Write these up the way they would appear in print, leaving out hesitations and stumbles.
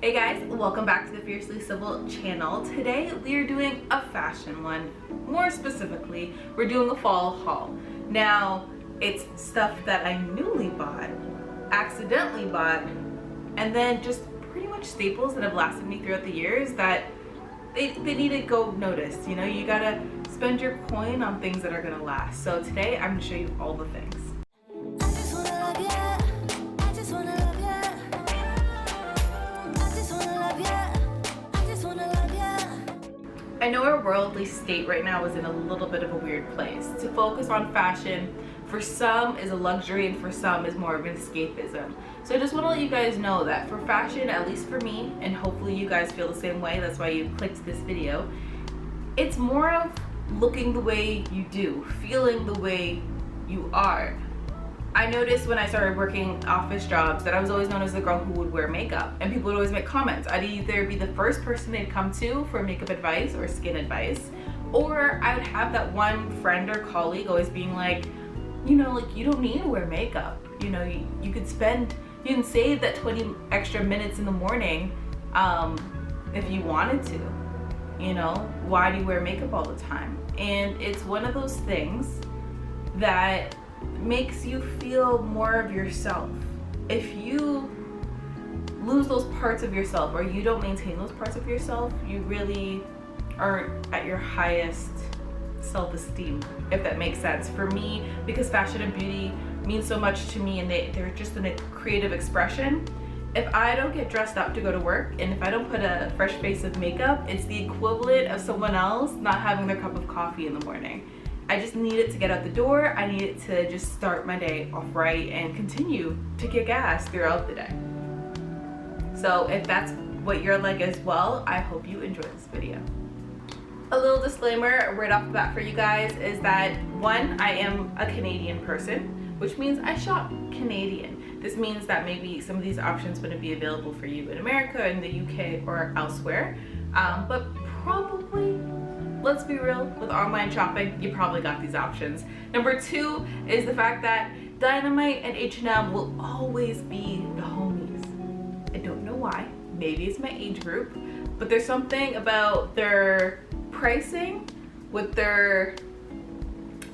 Hey guys, welcome back to the Fiercely Civil channel. Today we are doing a fashion one. More specifically, we're doing a fall haul. Now, it's stuff that I newly bought, accidentally bought, and then just pretty much staples that have lasted me throughout the years that they need to go noticed. You know, you gotta spend your coin on things that are gonna last. So today I'm gonna show you all the things. I know our worldly state right now is in a little bit of a weird place. To focus on fashion, for some is a luxury and for some is more of an escapism. So I just want to let you guys know that for fashion, at least for me, and hopefully you guys feel the same way, that's why you clicked this video, it's more of looking the way you do, feeling the way you are. I noticed when I started working office jobs that I was always known as the girl who would wear makeup, and people would always make comments. I'd either be the first person they'd come to for makeup advice or skin advice, or I would have that one friend or colleague always being like, you know, like, you don't need to wear makeup. You know, you can save that 20 extra minutes in the morning if you wanted to. You know, why do you wear makeup all the time? And it's one of those things that makes you feel more of yourself. If you lose those parts of yourself or you don't maintain those parts of yourself, you really aren't at your highest self-esteem, if that makes sense. For me, because fashion and beauty means so much to me and they're just a creative expression, if I don't get dressed up to go to work and if I don't put a fresh face of makeup, it's the equivalent of someone else not having their cup of coffee in the morning. I just need it to get out the door. I need it to just start my day off right and continue to kick ass throughout the day. So if that's what you're like as well, I hope you enjoy this video. A little disclaimer right off the bat for you guys is that, one, I am a Canadian person, which means I shop Canadian. This means that maybe some of these options wouldn't be available for you in America, in the UK, or elsewhere, but probably, let's be real, with online shopping, you probably got these options. Number two is the fact that Dynamite and H&M will always be the homies. I don't know why, maybe it's my age group, but there's something about their pricing with their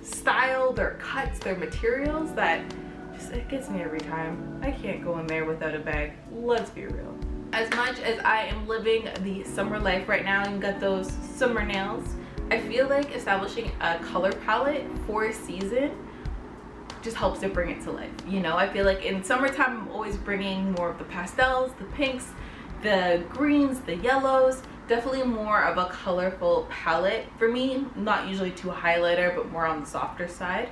style, their cuts, their materials that just, it gets me every time. I can't go in there without a bag, let's be real. As much as I am living the summer life right now and got those summer nails, I feel like establishing a color palette for a season just helps to bring it to life. You know, I feel like in summertime, I'm always bringing more of the pastels, the pinks, the greens, the yellows, definitely more of a colorful palette for me, not usually too highlighter, but more on the softer side.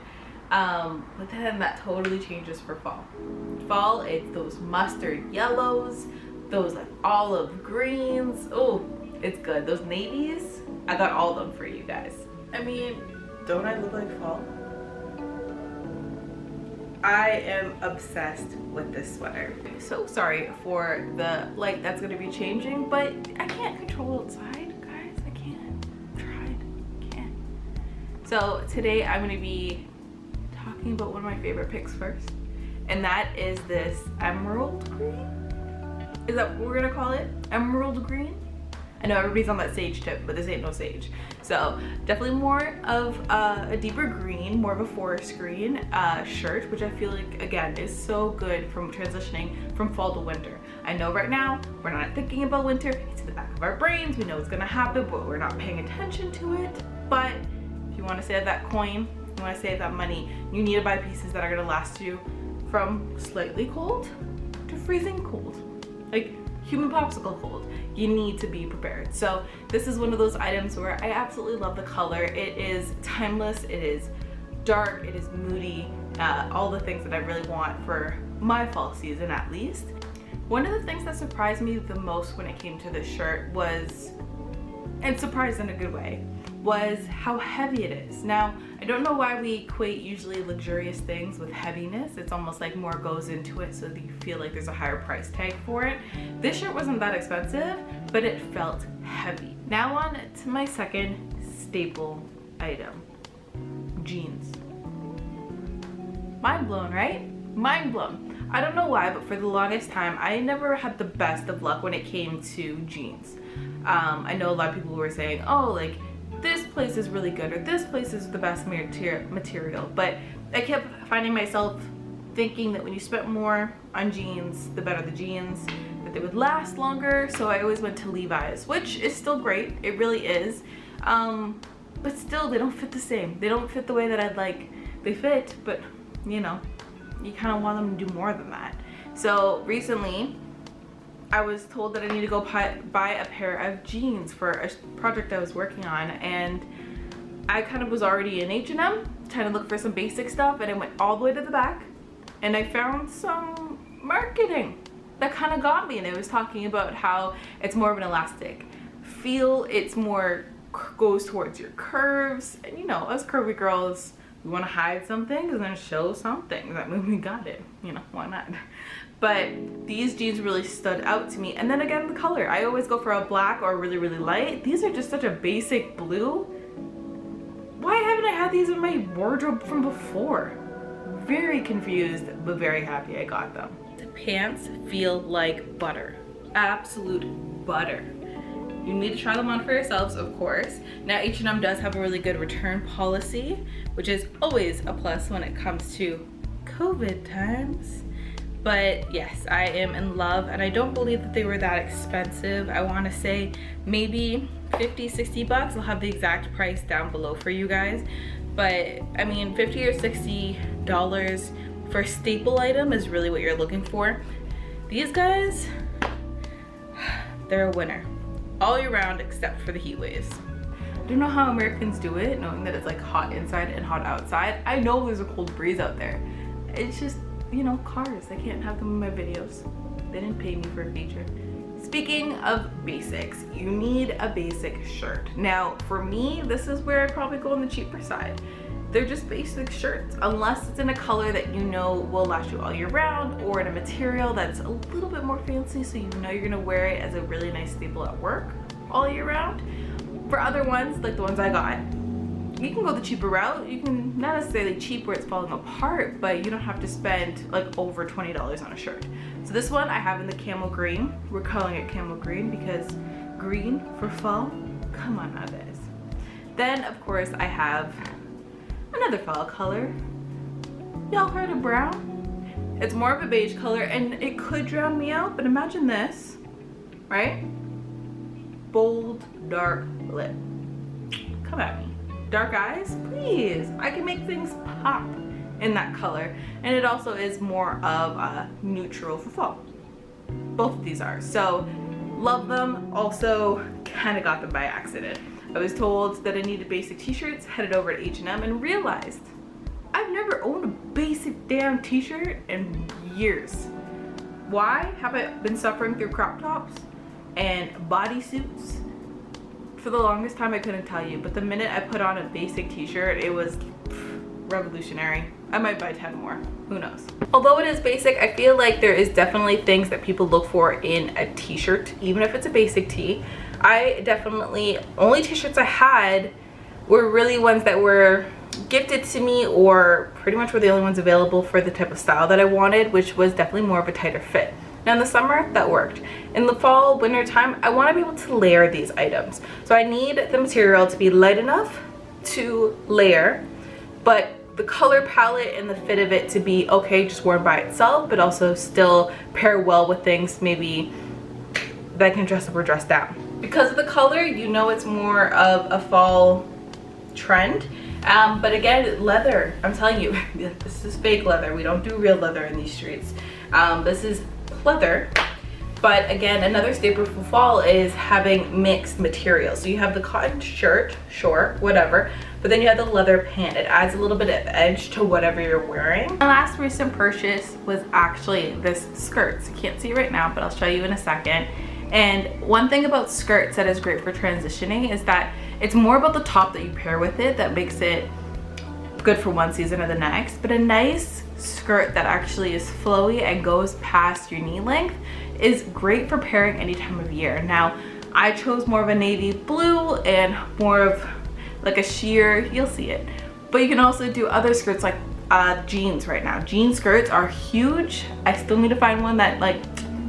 But then that totally changes for fall. Fall, it's those mustard yellows, those like olive greens. Oh, it's good. Those navies, I got all of them for you guys. I mean, don't I look like fall? I am obsessed with this sweater. So sorry for the light that's gonna be changing, but I can't control outside, guys. I can't. Tried. Can't. So today I'm gonna be talking about one of my favorite picks first, and that is this emerald green. Is that what we're gonna call it? Emerald green? I know everybody's on that sage tip, but this ain't no sage. So definitely more of a deeper green, more of a forest green shirt, which I feel like, again, is so good from transitioning from fall to winter. I know right now we're not thinking about winter. It's in the back of our brains. We know it's gonna happen, but we're not paying attention to it. But if you wanna save that coin, you wanna save that money, you need to buy pieces that are gonna last you from slightly cold to freezing cold. Like human popsicle cold. You need to be prepared. So this is one of those items where I absolutely love the color. It is timeless, it is dark, it is moody, all the things that I really want for my fall season at least. One of the things that surprised me the most when it came to this shirt was, and surprised in a good way, was how heavy it is. Now, I don't know why we equate usually luxurious things with heaviness. It's almost like more goes into it so that you feel like there's a higher price tag for it. This shirt wasn't that expensive, but it felt heavy. Now on to my second staple item, jeans. Mind blown, right? Mind blown. I don't know why, but for the longest time, I never had the best of luck when it came to jeans. I know a lot of people were saying, oh, like, this place is really good, or this place is the best material, but I kept finding myself thinking that when you spent more on jeans, the better the jeans, that they would last longer. So I always went to Levi's, which is still great, it really is, but still they don't fit the same. They don't fit the way that I'd like they fit, but you know, you kind of want them to do more than that. So recently I was told that I need to go buy a pair of jeans for a project I was working on, and I kind of was already in H&M trying to look for some basic stuff, and I went all the way to the back and I found some marketing that kind of got me, and it was talking about how it's more of an elastic feel, it's more goes towards your curves, and you know, us curvy girls, we want to hide some things and then show some things. I mean, we got it, you know, why not? But these jeans really stood out to me. And then again, the color, I always go for a black or really, really light. These are just such a basic blue. Why haven't I had these in my wardrobe from before? Very confused, but very happy I got them. The pants feel like butter, absolute butter. You need to try them on for yourselves, of course. Now H&M does have a really good return policy, which is always a plus when it comes to COVID times. But yes, I am in love, and I don't believe that they were that expensive. I want to say maybe 50-60 bucks. I'll have the exact price down below for you guys. But I mean, $50 or $60 for a staple item is really what you're looking for. These guys, they're a winner all year round except for the heat waves. I don't know how Americans do it, knowing that it's like hot inside and hot outside. I know there's a cold breeze out there. It's just, you know, cars. I can't have them in my videos. They didn't pay me for a feature. Speaking of basics, you need a basic shirt. Now, for me, this is where I'd probably go on the cheaper side. They're just basic shirts, unless it's in a color that you know will last you all year round, or in a material that's a little bit more fancy, so you know you're gonna wear it as a really nice staple at work all year round. For other ones, like the ones I got, you can go the cheaper route. You can, not necessarily cheap where it's falling apart, but you don't have to spend like over $20 on a shirt. So this one I have in the camel green. We're calling it camel green because green for fall, come on nowadays. Then of course I have another fall color. Y'all heard of brown? It's more of a beige color, and it could drown me out, but imagine this, right? Bold, dark lip. Come at me. Dark eyes, please. I can make things pop in that color. And it also is more of a neutral for fall. Both of these are. So love them. Also kind of got them by accident. I was told that I needed basic t-shirts, headed over to H&M, and realized I've never owned a basic damn t-shirt in years. Why have I been suffering through crop tops and bodysuits? For the longest time I couldn't tell you, but the minute I put on a basic t-shirt, it was revolutionary. I might buy 10 more, who knows. Although it is basic, I feel like there is definitely things that people look for in a t-shirt, even if it's a basic tee. I definitely, only t-shirts I had were really ones that were gifted to me, or pretty much were the only ones available for the type of style that I wanted, which was definitely more of a tighter fit. Now in the summer, that worked. In the fall, winter time, I want to be able to layer these items. So I need the material to be light enough to layer, but the color palette and the fit of it to be okay just worn by itself, but also still pair well with things maybe that I can dress up or dress down. Because of the color, you know it's more of a fall trend. But again, leather, I'm telling you, this is fake leather. We don't do real leather in these streets. This is leather. But again, another staple for fall is having mixed materials. So you have the cotton shirt, sure, whatever, but then you have the leather pant. It adds a little bit of edge to whatever you're wearing. My last recent purchase was actually this skirt. So you can't see right now, but I'll show you in a second. And one thing about skirts that is great for transitioning is that it's more about the top that you pair with it that makes it good for one season or the next. But a nice skirt that actually is flowy and goes past your knee length is great for pairing any time of year. Now, I chose more of a navy blue and more of like a sheer, you'll see it. But you can also do other skirts like jeans right now. Jean skirts are huge. I still need to find one that like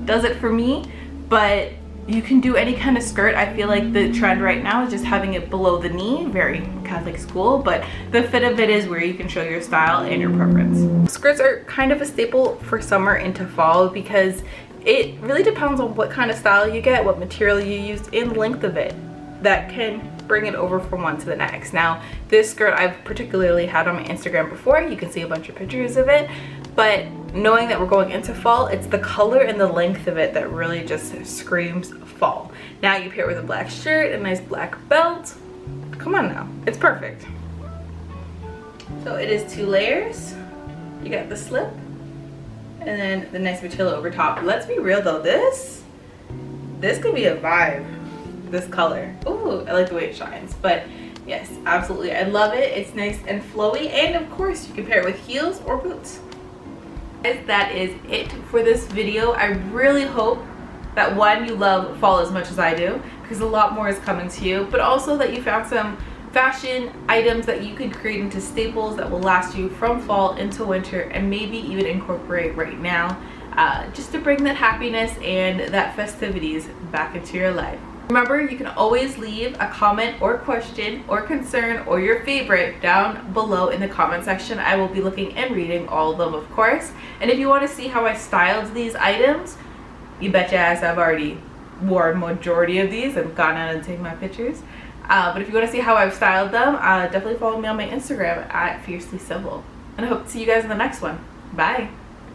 does it for me, but you can do any kind of skirt. I feel like the trend right now is just having it below the knee, very Catholic school, but the fit of it is where you can show your style and your preference. Skirts are kind of a staple for summer into fall because it really depends on what kind of style you get, what material you use, and the length of it that can bring it over from one to the next. Now, this skirt I've particularly had on my Instagram before. You can see a bunch of pictures of it, but knowing that we're going into fall, it's the color and the length of it that really just screams fall. Now you pair it with a black shirt, a nice black belt. Come on now, it's perfect. So it is 2 layers. You got the slip and then the nice material over top. Let's be real though, this could be a vibe, this color. Ooh, I like the way it shines, but yes, absolutely, I love it. It's nice and flowy, and of course you can pair it with heels or boots. Guys, that is it for this video. I really hope that one, you love fall as much as I do, because a lot more is coming to you, but also that you found some fashion items that you can create into staples that will last you from fall into winter, and maybe even incorporate right now, just to bring that happiness and that festivities back into your life. Remember, you can always leave a comment or question or concern or your favorite down below in the comment section. I will be looking and reading all of them, of course. And if you want to see how I styled these items, you bet your ass I've already worn majority of these and gone out and taken my pictures. But if you want to see how I've styled them, definitely follow me on my Instagram at Fiercely Civil. And I hope to see you guys in the next one. Bye.